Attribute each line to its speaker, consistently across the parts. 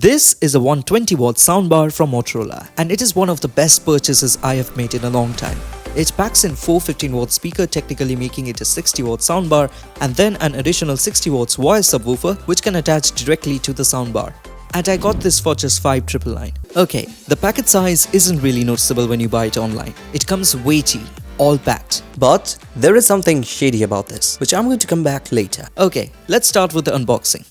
Speaker 1: This is a 120W soundbar from Motorola, and it is one of the best purchases I have made in a long time. It packs in 4 15W speaker, technically making it a 60W soundbar, and then an additional 60W wire subwoofer which can attach directly to the soundbar. And I got this for just 5,999. Okay, the packet size isn't really noticeable when you buy it online. It comes weighty, all packed. But there is something shady about this, which I'm going to come back later. Okay, let's start with the unboxing.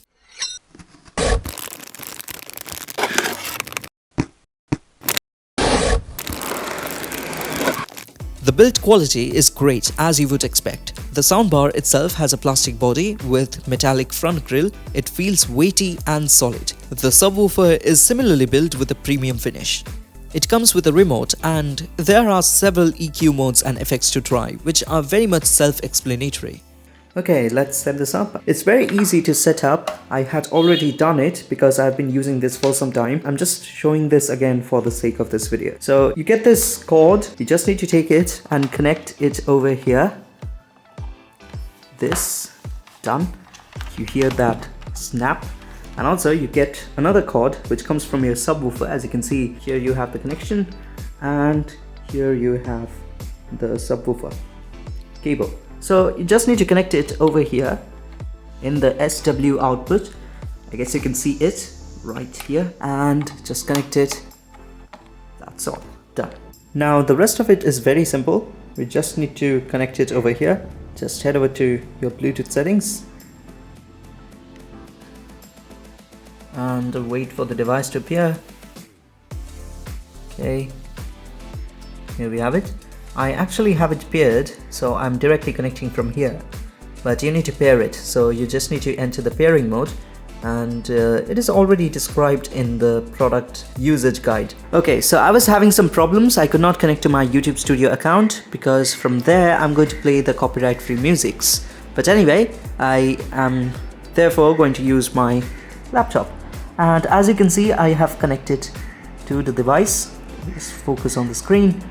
Speaker 1: The build quality is great, as you would expect. The soundbar itself has a plastic body with metallic front grille. It feels weighty and solid. The subwoofer is similarly built with a premium finish. It comes with a remote, and there are several EQ modes and effects to try, which are very much self-explanatory. Okay, let's set this up. It's very easy to set up. I had already done it because I've been using this for some time. I'm just showing this again for the sake of this video. So you get this cord, you just need to take it and connect it over here. This, done. You hear that snap. And also you get another cord which comes from your subwoofer. As you can see, here you have the connection and here you have the subwoofer cable. So you just need to connect it over here in the SW output. I guess you can see it right here, and just connect it. That's all, done. Now the rest of it is very simple. We just need to connect it over here. Just head over to your Bluetooth settings and wait for the device to appear. Okay, here we have it. I actually have it paired, so I'm directly connecting from here, but you need to pair it, so you just need to enter the pairing mode, and it is already described in the product usage guide. Okay, so I was having some problems. I could not connect to my YouTube Studio account because from there I'm going to play the copyright free musics. But anyway, I am therefore going to use my laptop, and as you can see, I have connected to the device. Just focus on the screen.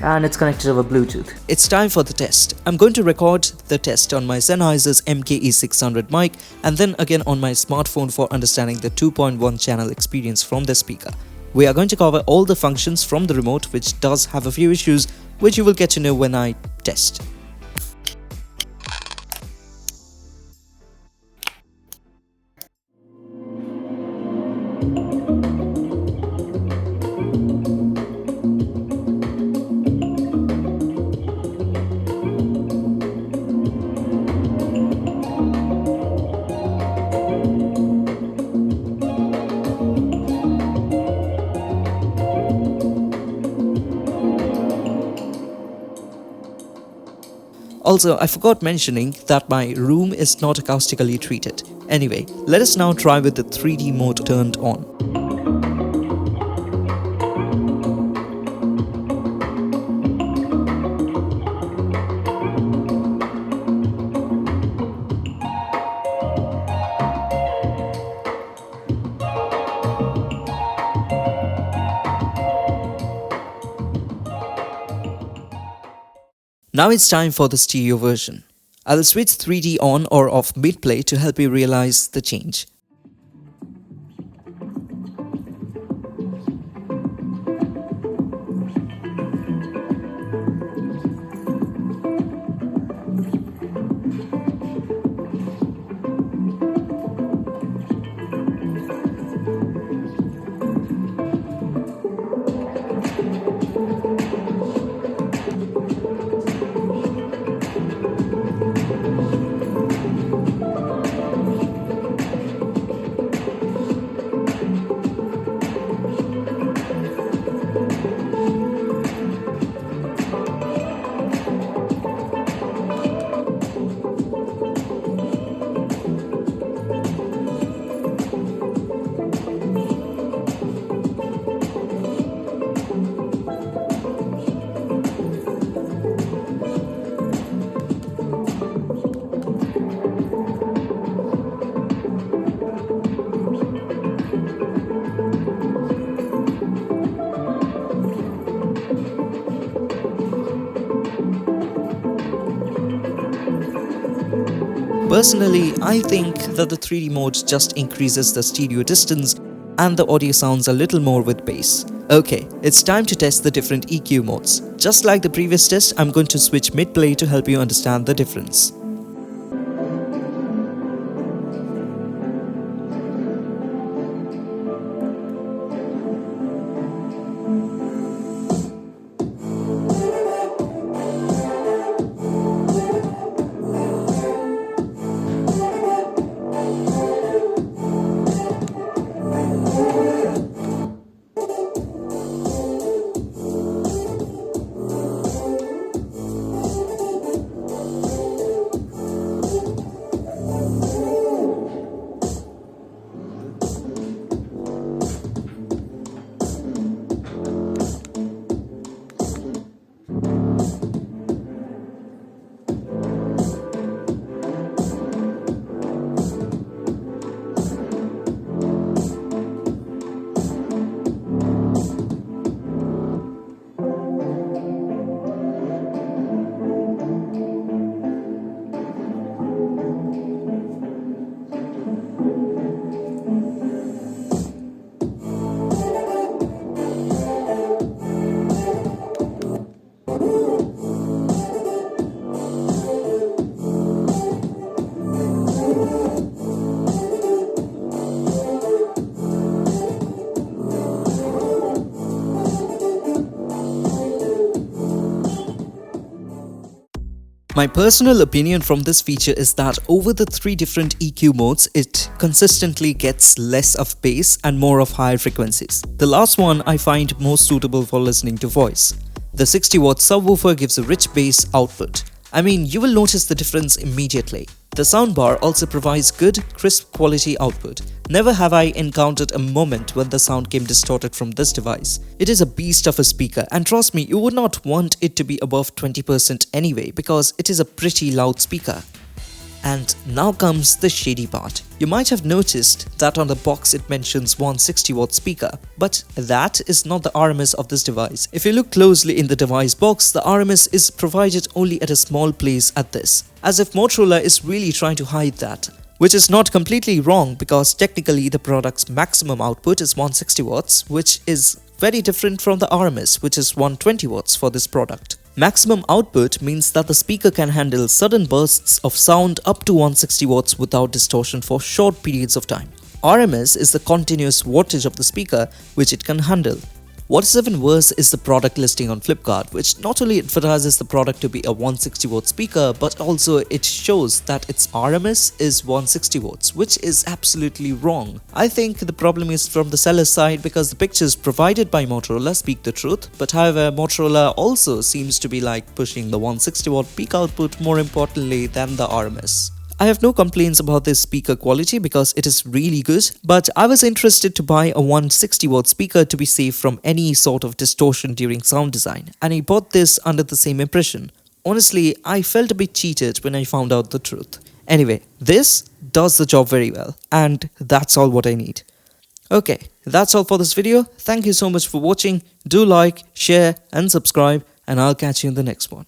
Speaker 1: And it's connected over Bluetooth. It's time for the test. I'm going to record the test on my Sennheiser's MKE600 mic and then again on my smartphone for understanding the 2.1 channel experience from the speaker. We are going to cover all the functions from the remote, which does have a few issues which you will get to know when I test. Also, I forgot mentioning that my room is not acoustically treated. Anyway, let us now try with the 3D mode turned on. Now it's time for the stereo version. I will switch 3D on or off mid-play to help you realize the change. Personally, I think that the 3D mode just increases the stereo distance and the audio sounds a little more with bass. Okay, it's time to test the different EQ modes. Just like the previous test, I'm going to switch mid-play to help you understand the difference. My personal opinion from this feature is that over the 3 different EQ modes, it consistently gets less of bass and more of higher frequencies. The last one I find most suitable for listening to voice. The 60-watt subwoofer gives a rich bass output. I mean, you will notice the difference immediately. The soundbar also provides good, crisp quality output. Never have I encountered a moment when the sound came distorted from this device. It is a beast of a speaker, and trust me, you would not want it to be above 20% anyway because it is a pretty loud speaker. And now comes the shady part. You might have noticed that on the box it mentions 160-watt speaker, but that is not the RMS of this device. If you look closely in the device box, the RMS is provided only at a small place at this, as if Motorola is really trying to hide that. Which is not completely wrong because technically the product's maximum output is 160 watts, which is very different from the RMS, which is 120 watts for this product. Maximum output means that the speaker can handle sudden bursts of sound up to 160 watts without distortion for short periods of time. RMS is the continuous wattage of the speaker which it can handle. What is even worse is the product listing on Flipkart, which not only advertises the product to be a 160 watt speaker, but also it shows that its RMS is 160 watts, which is absolutely wrong. I think the problem is from the seller's side because the pictures provided by Motorola speak the truth, but however Motorola also seems to be like pushing the 160 watt peak output more importantly than the RMS. I have no complaints about this speaker quality because it is really good, but I was interested to buy a 160 watt speaker to be safe from any sort of distortion during sound design, and I bought this under the same impression. Honestly, I felt a bit cheated when I found out the truth. Anyway, this does the job very well, and that's all what I need. Okay, that's all for this video. Thank you so much for watching. Do like, share and subscribe, and I'll catch you in the next one.